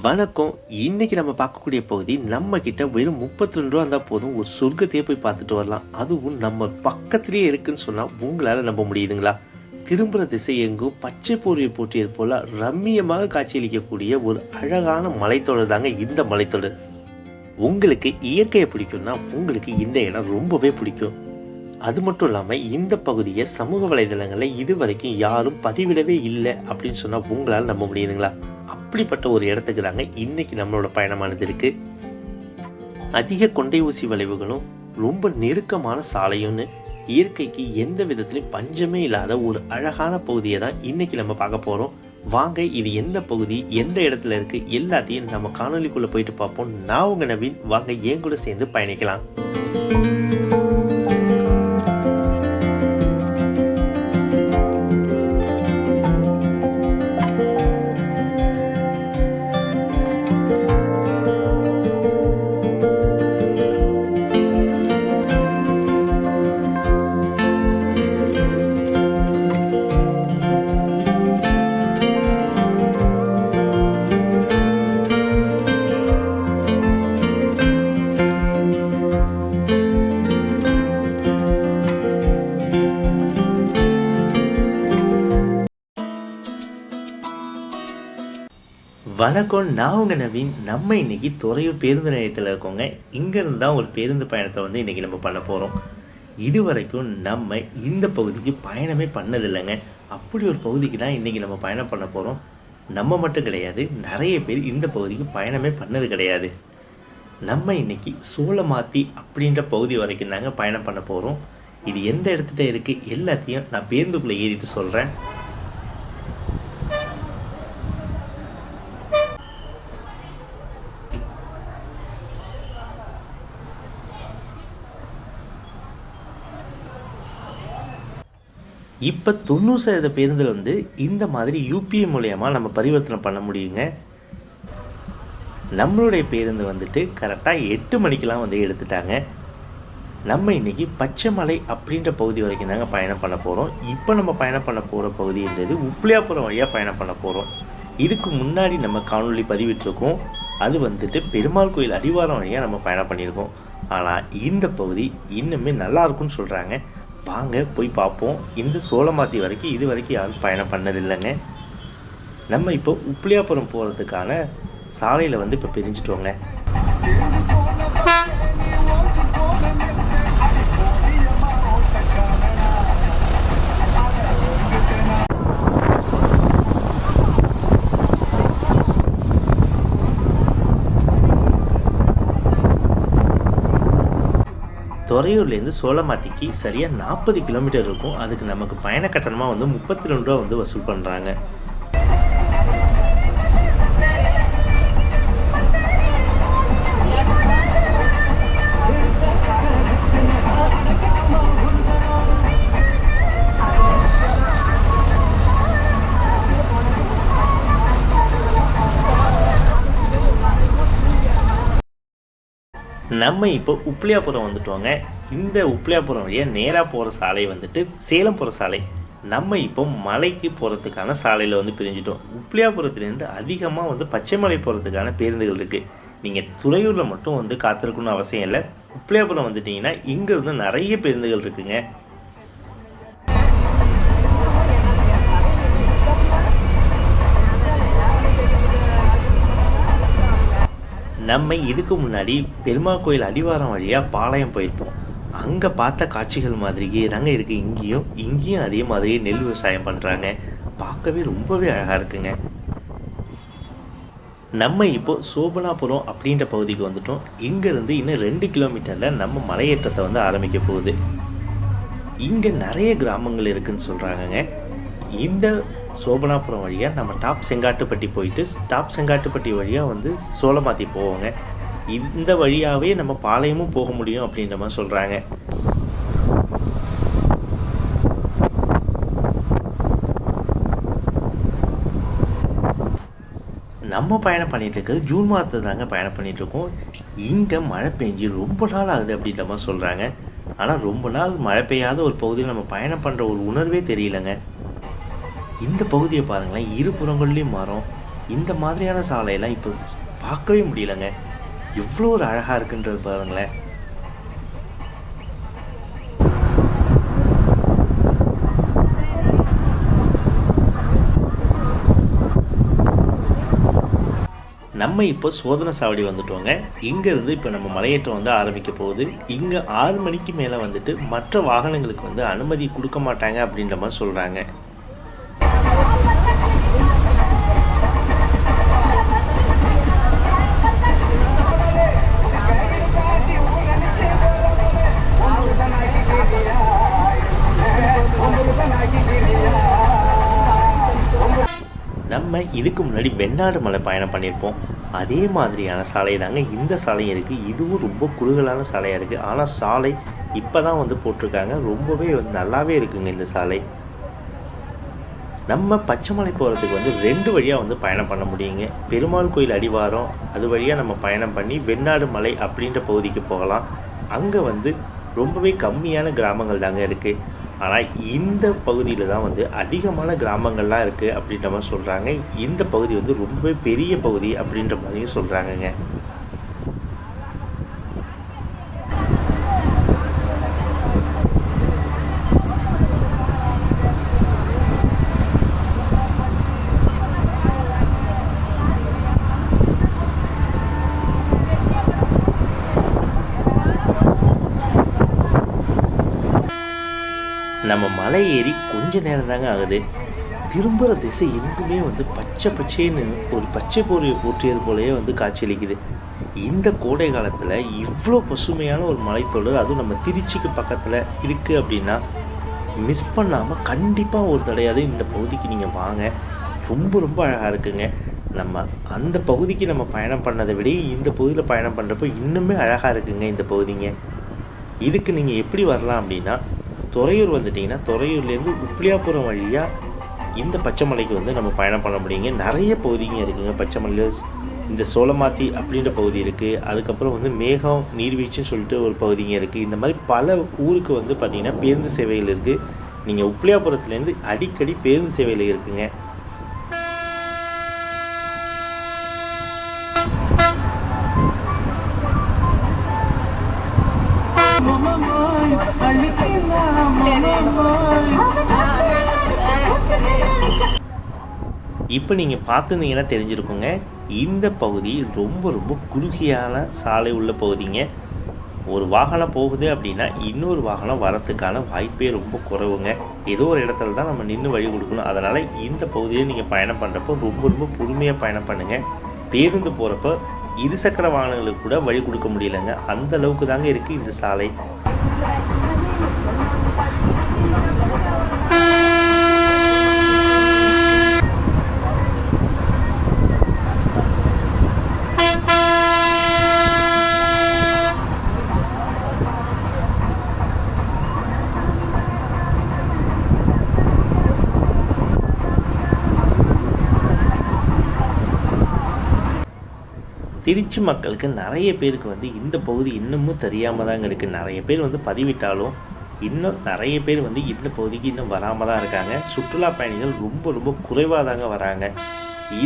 வணக்கம். இன்னைக்கு நம்ம பார்க்கக்கூடிய பகுதி நம்ம கிட்ட வெறும் 32 ரூபா இருந்தால் போதும் ஒரு சொர்க்கத்தையே போய் பார்த்துட்டு வரலாம். அதுவும் நம்ம பக்கத்திலேயே இருக்குன்னு சொன்னால் உங்களால் நம்ப முடியுதுங்களா? திரும்புகிற திசை எங்கும் பச்சை போர்வை போற்றியது போல ரம்மியமாக காட்சியளிக்கக்கூடிய ஒரு அழகான மலைத்தொடர் தாங்க இந்த மலைத்தொடர். உங்களுக்கு இயற்கையை பிடிக்கும்னா உங்களுக்கு இந்த இடம் ரொம்பவே பிடிக்கும். அது மட்டும் இல்லாமல் இந்த பகுதியை சமூக வலைதளங்களில் இது வரைக்கும் யாரும் பதிவிடவே இல்லை அப்படின்னு சொன்னால் உங்களால் நம்ப முடியுதுங்களா? அப்படிப்பட்ட ஒரு இடத்துக்கு தாங்க இன்னைக்கு நம்மளோட பயணமானது இருக்கு. அதிக கொண்டை ஊசி வளைவுகளும் ரொம்ப நெருக்கமான சாலையும்னு இயற்கைக்கு எந்த விதத்திலையும் பஞ்சமே இல்லாத ஒரு அழகான பகுதியை தான் இன்னைக்கு நம்ம பார்க்க போகிறோம். வாங்க, இது எந்த பகுதி, எந்த இடத்துல இருக்கு, எல்லாத்தையும் நம்ம காணொலிக்குள்ளே போயிட்டு பார்ப்போம். நான் உங்கள் நவீன். வாங்க என் கூட சேர்ந்து பயணிக்கலாம். வணக்கம், நான் உங்கள் நவீன். நம்ம இன்றைக்கி துறையூர் பேருந்து நிலையத்தில் இருக்கோங்க. இங்கேருந்து தான் ஒரு பேருந்து பயணத்தை இன்றைக்கி நம்ம பண்ண போகிறோம். இது வரைக்கும் நம்ம இந்த பகுதிக்கு பயணமே பண்ணதில்லைங்க. அப்படி ஒரு பகுதிக்கு தான் இன்றைக்கி நம்ம பயணம் பண்ண போகிறோம். நம்ம மட்டும் கிடையாது, நிறைய பேர் இந்த பகுதிக்கு பயணமே பண்ணது கிடையாது. நம்ம இன்றைக்கி சோளமாத்தி அப்படின்ற பகுதி வரைக்கும் தாங்க பயணம் பண்ண போகிறோம். இது எந்த இடத்துல இருக்குது எல்லாத்தையும் நான் பேருந்துக்குள்ளே ஏறிட்டு சொல்கிறேன். இப்போ 90% பேருந்தில் இந்த மாதிரி யூபிஐ மூலயமா நம்ம பரிவர்த்தனை பண்ண முடியுங்க. நம்மளுடைய பேருந்து கரெக்டாக 8 மணிக்கெலாம் எடுத்துட்டாங்க. நம்ம இன்றைக்கி பச்சைமலை அப்படின்ற பகுதி வரைக்கும் தாங்க பயணம் பண்ண போகிறோம். இப்போ நம்ம பயணம் பண்ண போகிற பகுதின்றது உப்பிலியாபுரம் வழியாக பயணம் பண்ண போகிறோம். இதுக்கு முன்னாடி நம்ம காணொலி பதிவிட்டிருக்கோம். அது பெருமாள் கோயில் அடிவாரம் வழியாக நம்ம பயணம் பண்ணியிருக்கோம். ஆனால் இந்த பகுதி இன்னுமே நல்லாயிருக்குன்னு சொல்கிறாங்க. வாங்க போய் பார்ப்போம். இந்த சோளமாத்தி வரைக்கும் இது வரைக்கும் யாரும் பயணம் பண்ணதில்லைங்க. நம்ம இப்போ உப்பிலியாபுரம் போகிறதுக்கான சாலையில் இப்போ பிரிஞ்சிட்டோங்க. துறையூர்லேருந்து சோளமாத்திக்கு சரியாக 40 கிலோமீட்டர் இருக்கும். அதுக்கு நமக்கு பயண கட்டணமாக 32 ரூபா வசூல் பண்ணுறாங்க. நம்ம இப்போ உப்பிலியாபுரம் வந்துட்டோங்க. இந்த உப்பிலியாபுரம் வழியாக நேராக போகிற சாலை சேலம் போகிற சாலை. நம்ம இப்போ மலைக்கு போகிறதுக்கான சாலையில் பிரிஞ்சிட்டோம். உப்பிலியாபுரத்துலேருந்து அதிகமாக பச்சைமலை போகிறதுக்கான பேருந்துகள் இருக்குது. நீங்கள் துறையூரில் மட்டும் காத்திருக்கணும்னு அவசியம் இல்லை. உப்பிலியாபுரம் வந்துட்டிங்கன்னா இங்கேருந்து நிறைய பேருந்துகள் இருக்குங்க. நம்ம இதுக்கு முன்னாடி பெருமாள் கோயில் அடிவாரம் வழியாக பாளையம் போயிருப்போம். அங்கே பார்த்த காட்சிகள் மாதிரியே தாங்க இருக்குது. இங்கேயும் அதே மாதிரியே நெல் விவசாயம் பண்ணுறாங்க. பார்க்கவே ரொம்பவே அழகாக இருக்குங்க. நம்ம இப்போது சோபனாபுரம் அப்படின்ற பகுதிக்கு வந்துட்டோம். இங்கேருந்து இன்னும் 2 கிலோமீட்டரில் நம்ம மலையேற்றத்தை ஆரம்பிக்க போகுது. இங்கே நிறைய கிராமங்கள் இருக்குதுன்னு சொல்கிறாங்கங்க. இந்த சோபனாபுரம் வழியாக நம்ம டாப் செங்காட்டுப்பட்டி போயிட்டு டாப் செங்காட்டுப்பட்டி வழியாக சோளமாத்தி போவோங்க. இந்த வழியாகவே நம்ம பாளையமும் போக முடியும் அப்படின்ற மாதிரி சொல்கிறாங்க. நம்ம பயணம் பண்ணிகிட்ருக்கிறது ஜூன் மாதத்தில் தாங்க பயணம் பண்ணிகிட்ருக்கோம். இங்கே மழை பெஞ்சு ரொம்ப நாள் ஆகுது அப்படின்ற மாதிரி சொல்கிறாங்க. ஆனால் ரொம்ப நாள் மழை பெய்யாத ஒரு பகுதியில் நம்ம பயணம் பண்ணுற ஒரு உணர்வே தெரியலைங்க. இந்த பகுதியை பாருங்களேன், இருபுறங்கள்லேயும் மரம், இந்த மாதிரியான சாலையெல்லாம் இப்போ பார்க்கவே முடியலங்க. எவ்வளோ ஒரு அழகாக இருக்குன்றது பாருங்களேன். நம்ம இப்போ சோதனை சாவடி வந்துட்டோங்க. இங்கேருந்து இப்போ நம்ம மலையேற்றம் வந்து ஆரம்பிக்க போகுது. இங்கே 6 மணிக்கு மேலே வந்துட்டு மற்ற வாகனங்களுக்கு வந்து அனுமதி கொடுக்க மாட்டாங்க அப்படின்ற மாதிரி சொல்கிறாங்க. நம்ம இதுக்கு முன்னாடி வெண்ணாடு மலை பயணம் பண்ணியிருப்போம். அதே மாதிரியான சாலை தாங்க இந்த சாலையும் இருக்குது. இதுவும் ரொம்ப குறுகலான சாலையாக இருக்குது. ஆனால் சாலை இப்போ தான் வந்து போட்டிருக்காங்க. ரொம்பவே நல்லாவே இருக்குங்க இந்த சாலை. நம்ம பச்சைமலை போகிறதுக்கு வந்து 2 வழியாக வந்து பயணம் பண்ண முடியுங்க. பெருமாள் கோயில் அடிவாரம் அது வழியாக நம்ம பயணம் பண்ணி வெண்ணாடு மலை அப்படின்ற பகுதிக்கு போகலாம். அங்கே வந்து ரொம்பவே கம்மியான கிராமங்கள் தாங்க இருக்குது. ஆனால் இந்த பகுதியில் தான் வந்து அதிகமான கிராமங்கள்லாம் இருக்குது அப்படின்ற மாதிரி சொல்கிறாங்க. இந்த பகுதி வந்து ரொம்பவே பெரிய பகுதி அப்படின்ற மாதிரியும் சொல்கிறாங்கங்க. நம்ம மலை ஏறி கொஞ்ச நேரம் தாங்க ஆகுது. திரும்புகிற திசை எங்குமே வந்து பச்சை பச்சைன்னு ஒரு பச்சை பொறி ஊற்றியது போலவே வந்து காட்சியளிக்குது. இந்த கோடை காலத்தில் இவ்வளோ பசுமையான ஒரு மலைத்தொடர், அதுவும் நம்ம திருச்சிக்கு பக்கத்தில் இருக்குது அப்படின்னா மிஸ் பண்ணாமல் கண்டிப்பாக ஒரு தடையாவது இந்த பகுதிக்கு நீங்கள் வாங்க. ரொம்ப ரொம்ப அழகாக இருக்குங்க. நம்ம அந்த பகுதிக்கு நம்ம பயணம் பண்ணதை விட இந்த பகுதியில் பயணம் பண்ணுறப்போ இன்னுமே அழகாக இருக்குங்க இந்த பகுதிங்க. இதுக்கு நீங்கள் எப்படி வரலாம் அப்படின்னா, துறையூர் வந்துட்டிங்கன்னா துறையூர்லேருந்து உப்பிலியாபுரம் வழியாக இந்த பச்சைமலைக்கு வந்து நம்ம பயணம் பண்ண முடியுங்க. நிறைய பகுதிங்க இருக்குதுங்க பச்சைமலையில். இந்த சோளமாத்தி அப்படின்ற பகுதி இருக்குது. அதுக்கப்புறம் வந்து மேகம் நீர்வீழ்ச்சின்னு சொல்லிட்டு ஒரு பகுதிங்க இருக்குது. இந்த மாதிரி பல ஊருக்கு வந்து பார்த்திங்கன்னா பேருந்து சேவைகள் இருக்குது. நீங்கள் உப்பிலியாபுரத்துலேருந்து அடிக்கடி பேருந்து சேவையில் இருக்குங்க. இப்போ நீங்கள் பார்த்துருந்தீங்கன்னா தெரிஞ்சிருக்குங்க, இந்த பகுதி ரொம்ப ரொம்ப குறுகியான சாலை உள்ள பகுதிங்க. ஒரு வாகனம் போகுது அப்படின்னா இன்னொரு வாகனம் வரத்துக்கான வாய்ப்பே ரொம்ப குறைவுங்க. ஏதோ ஒரு இடத்துல தான் நம்ம நின்று வழி கொடுக்கணும். அதனால் இந்த பகுதியில் நீங்கள் பயணம் பண்ணுறப்போ ரொம்ப ரொம்ப பொறுமையாக பயணம் பண்ணுங்கள். பேருந்து போகிறப்போ இருசக்கர வாகனங்களுக்கு கூட வழி கொடுக்க முடியலைங்க. அந்த அளவுக்கு தாங்க இருக்குது இந்த சாலை. திருச்சி மக்களுக்கு நிறைய பேருக்கு வந்து இந்த பகுதி இன்னமும் தெரியாமல் தாங்க இருக்குது. நிறைய பேர் வந்து பதிவிட்டாலும் இன்னும் நிறைய பேர் வந்து இந்த பகுதிக்கு இன்னும் வராமல் தான் இருக்காங்க. சுற்றுலா பயணிகள் ரொம்ப ரொம்ப குறைவாக தாங்க வராங்க.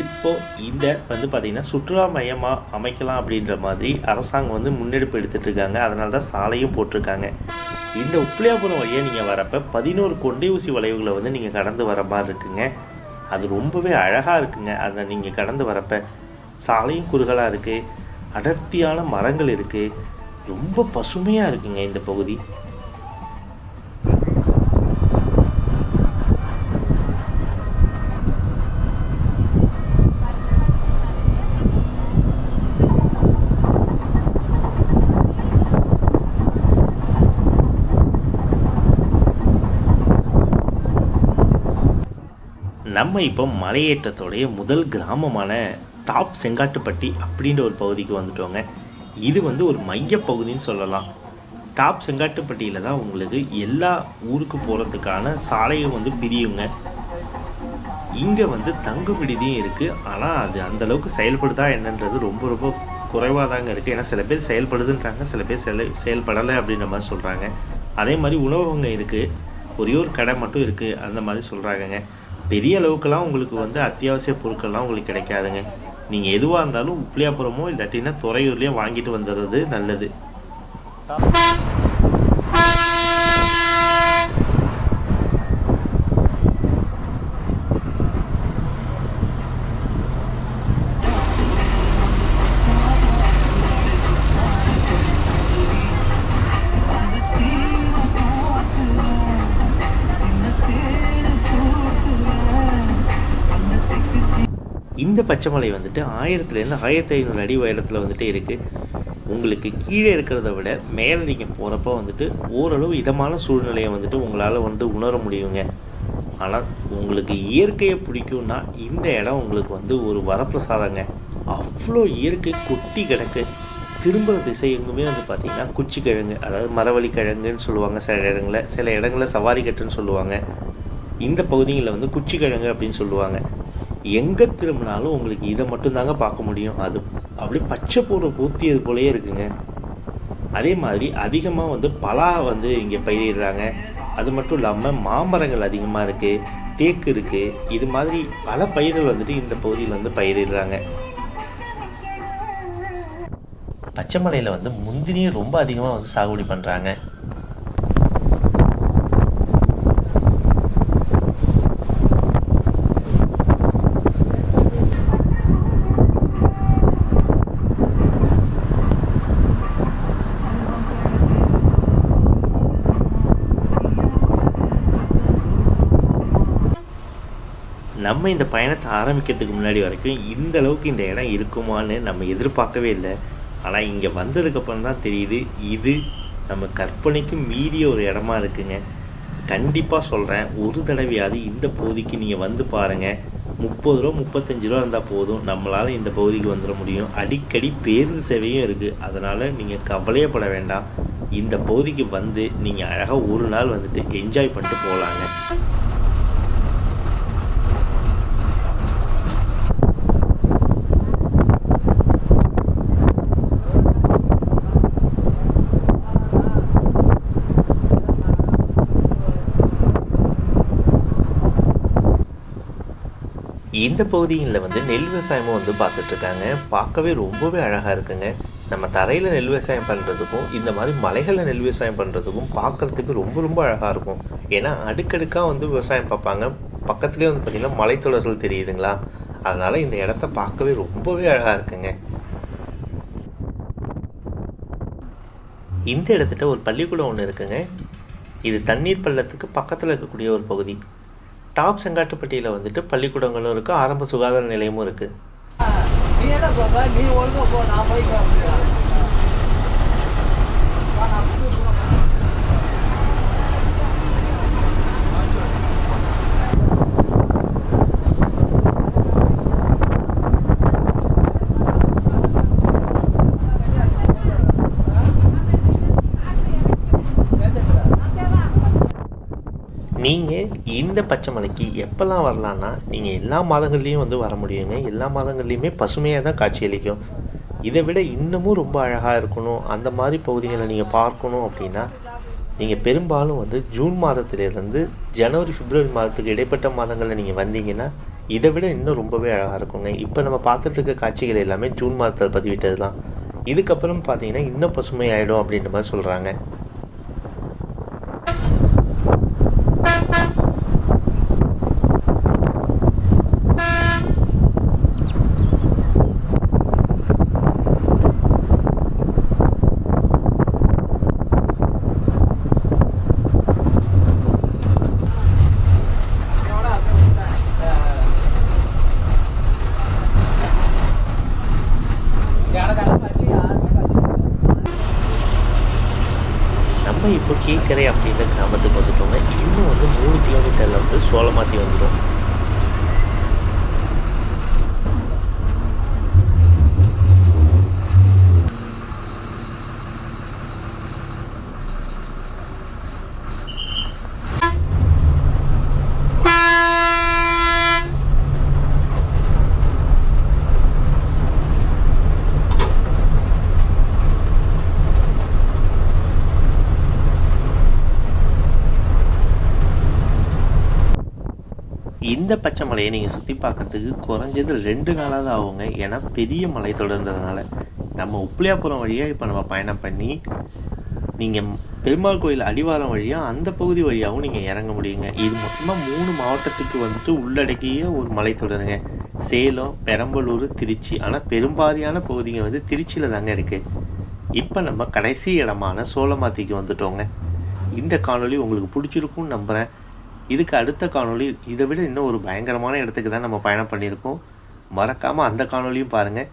இப்போது இந்த வந்து பார்த்திங்கன்னா சுற்றுலா மையமாக அமைக்கலாம் அப்படின்ற மாதிரி அரசாங்கம் வந்து முன்னெடுப்பு எடுத்துகிட்டு இருக்காங்க. அதனால தான் சாலையும் போட்டிருக்காங்க. இந்த உப்பிலியாபுரம் வழியாக நீங்கள் வரப்போ 11 கொண்டை ஊசி வளைவுகளை வந்து நீங்கள் கடந்து வர மாதிரி இருக்குங்க. அது ரொம்பவே அழகாக இருக்குங்க. அதை நீங்கள் கடந்து வரப்போ சாலையும் குறுகலாக இருக்குது, அடர்த்தியான மரங்கள் இருக்குது, ரொம்ப பசுமையாக இருக்குங்க இந்த பகுதி. நம்ம இப்போ மலையேற்றத்தோடைய முதல் கிராமமான டாப் செங்காட்டுப்பட்டி அப்படின்ற ஒரு பகுதிக்கு வந்துட்டோங்க. இது வந்து ஒரு மையப்பகுதின்னு சொல்லலாம். டாப் செங்காட்டுப்பட்டியில் தான் உங்களுக்கு எல்லா ஊருக்கு போகிறதுக்கான சாலையும் வந்து பிரியுங்க. இங்கே வந்து தங்கு விடுதியும் இருக்குது. ஆனால் அது அந்தளவுக்கு செயல்படுதா என்னன்றது ரொம்ப ரொம்ப குறைவாக தாங்க இருக்குது. ஏன்னா சில பேர் செயல்படுதுன்றாங்க, சில பேர் செயல்படலை அப்படின்ற மாதிரி சொல்கிறாங்க. அதே மாதிரி உணவகங்க இருக்குது, ஒரே ஒரு கடை மட்டும் இருக்குது அந்த மாதிரி சொல்கிறாங்கங்க. பெரிய அளவுக்கெல்லாம் உங்களுக்கு வந்து அத்தியாவசிய பொருட்கள்லாம் உங்களுக்கு கிடைக்காதுங்க. நீங்கள் எதுவாக இருந்தாலும் உப்பிலியாபுரமோ இல்லாட்டினா துறையூர்லேயோ வாங்கிட்டு வந்துடுறது நல்லது. இந்த பச்சை மலை வந்துட்டு 1000லேருந்து 1500 அடி உயரத்தில் வந்துட்டு இருக்குது. உங்களுக்கு கீழே இருக்கிறத விட மேலே நீங்கள் போகிறப்ப வந்துட்டு ஓரளவு இதமான சூழ்நிலையை வந்துட்டு உங்களால் வந்து உணர முடியுங்க. ஆனால் உங்களுக்கு இயற்கையை பிடிக்கும்னா இந்த இடம் உங்களுக்கு வந்து ஒரு வரப்பிரசாதங்க. அவ்வளோ இயற்கை கொட்டி கிடக்கு. திரும்புகிற திசை எங்குமே வந்து பார்த்திங்கன்னா குச்சி கிழங்கு, அதாவது மரவள்ளி கிழங்குன்னு சொல்லுவாங்க சில இடங்களில் சவாரி கட்டுன்னு சொல்லுவாங்க. இந்த பகுதிகளில் வந்து குச்சி கிழங்கு அப்படின்னு சொல்லுவாங்க. எங்கே திரும்பினாலும் உங்களுக்கு இதை மட்டும்தாங்க பார்க்க முடியும். அது அப்படி பச்சை பூரை ஊற்றியது போலயே இருக்குங்க. அதே மாதிரி அதிகமாக வந்து பலா வந்து இங்கே பயிரிடுறாங்க. அது மட்டும் இல்லாமல் மாமரங்கள் அதிகமாக இருக்குது, தேக்கு இருக்குது. இது மாதிரி பல பயிர்கள் வந்துட்டு இந்த பகுதியில் வந்து பயிரிடுறாங்க. பச்சை மலையில் வந்து முந்திரியும் ரொம்ப அதிகமாக வந்து சாகுபடி பண்ணுறாங்க. நம்ம இந்த பயணத்தை ஆரம்பிக்கிறதுக்கு முன்னாடி வரைக்கும் இந்த அளவுக்கு இந்த இடம் இருக்குமான்னு நம்ம எதிர்பார்க்கவே இல்லை. ஆனால் இங்கே வந்ததுக்கப்புறம் தான் தெரியுது, இது நம்ம கற்பனைக்கு மீறிய ஒரு இடமா இருக்குங்க. கண்டிப்பாக சொல்கிறேன், ஒரு தடவையாவது இந்த பகுதிக்கு நீங்கள் வந்து பாருங்கள். 30 ரூபா 35 ரூபா இருந்தால் போதும், நம்மளால் இந்த பகுதிக்கு வந்துட முடியும். அடிக்கடி பேருந்து சேவையும் இருக்குது. அதனால் நீங்கள் கவலையப்பட வேண்டாம். இந்த பகுதிக்கு வந்து நீங்கள் அழகாக ஒரு நாள் வந்துட்டு என்ஜாய் பண்ணிட்டு போகலாங்க. இந்த பகுதிகளில் வந்து நெல் விவசாயமும் வந்து பார்த்துட்ருக்காங்க. பார்க்கவே ரொம்பவே அழகாக இருக்குங்க. நம்ம தரையில் நெல் விவசாயம் பண்ணுறதுக்கும் இந்த மாதிரி மலைகளில் நெல் விவசாயம் பண்ணுறதுக்கும் பார்க்குறதுக்கு ரொம்ப ரொம்ப அழகாக இருக்கும். ஏன்னா அடுக்கடுக்காக வந்து விவசாயம் பார்ப்பாங்க. பக்கத்துலேயே வந்து பார்த்திங்கன்னா மலைத்தொடர்கள் தெரியுதுங்களா, அதனால் இந்த இடத்த பார்க்கவே ரொம்பவே அழகாக இருக்குங்க. இந்த இடத்துல ஒரு பள்ளிக்கூடம் ஒன்று இருக்குங்க. இது தண்ணீர் பள்ளத்துக்கு பக்கத்தில் இருக்கக்கூடிய ஒரு பகுதி. டாப் செங்காட்டுப்பட்டியில் வந்துட்டு பள்ளிக்கூடங்களும் இருக்குது, ஆரம்ப சுகாதார நிலையமும் இருக்குது. நீ என்ன சொல்ற, நீ ஒழுங்கா போ, நான் போய்க்கிறேன். நீங்கள் இந்த பச்சை மலைக்கு எப்போல்லாம் வரலான்னா, நீங்கள் எல்லா மாதங்கள்லேயும் வந்து வர முடியுங்க. எல்லா மாதங்கள்லேயுமே பசுமையாக தான் காட்சியளிக்கும். இதை விட இன்னமும் ரொம்ப அழகாக இருக்கணும், அந்த மாதிரி பகுதிகளை நீங்கள் பார்க்கணும் அப்படின்னா, நீங்கள் பெரும்பாலும் வந்து ஜூன் மாதத்துலேருந்து ஜனவரி பிப்ரவரி மாதத்துக்கு இடைப்பட்ட மாதங்களில் நீங்கள் வந்தீங்கன்னா இதை விட இன்னும் ரொம்பவே அழகாக இருக்குங்க. இப்போ நம்ம பார்த்துட்டு இருக்க காட்சிகள் எல்லாமே ஜூன் மாதத்தில் பதிவிட்டது தான். இதுக்கப்புறம் பார்த்தீங்கன்னா இன்னும் பசுமை ஆகிடும் அப்படின்ற மாதிரி சொல்கிறாங்க. நம்ம இப்போ கீழ்கரை அப்படின்ற கிராமத்துக்கு வந்துட்டோங்க. இன்னும் வந்து 3 கிலோமீட்டரில் வந்து சோளமாத்தி வந்துடும். இந்த பச்சை மலையை நீங்கள் சுற்றி பார்க்கறதுக்கு குறைஞ்சது 2 நாளாவது ஆகுங்க. ஏன்னா பெரிய மலை தொடர்ந்ததுனால நம்ம உப்பிலியாபுரம் வழியாக இப்போ நம்ம பயணம் பண்ணி நீங்கள் பெருமாள் கோயில் அடிவாரம் வழியாக அந்த பகுதி வழியாகவும் நீங்கள் இறங்க முடியுங்க. இது மொத்தமாக 3 மாவட்டத்துக்கு வந்துட்டு உள்ளடக்கிய ஒரு மலைத்தொடருங்க. சேலம், பெரம்பலூர், திருச்சி. ஆனால் பெரும்பாலான பகுதிங்க வந்து திருச்சியில் தாங்க இருக்குது. இப்போ நம்ம கடைசி இடமான சோளமாத்திக்கு வந்துட்டோங்க. இந்த காணொளி உங்களுக்கு பிடிச்சிருக்கும்னு நம்புகிறேன். இதுக்கு அடுத்த காணொளி இதை விட இன்னும் ஒரு பயங்கரமான இடத்துக்கு தான் நம்ம பயணம் பண்ணியிருக்கோம். மறக்காமல் அந்த காணொளியும் பாருங்கள்.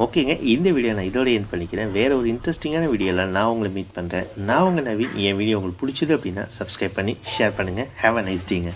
ஓகேங்க, இந்த வீடியோ நான் இதோட எண்ட் பண்ணிக்கிறேன். வேறு ஒரு இன்ட்ரெஸ்டிங்கான வீடியோவில் நான் உங்களை மீட் பண்ணுறேன். நான் உங்கள் நவீன். என் வீடியோ உங்களுக்கு பிடிச்சது அப்படின்னா சப்ஸ்கிரைப் பண்ணி ஷேர் பண்ணுங்கள். Have a nice டேங்க.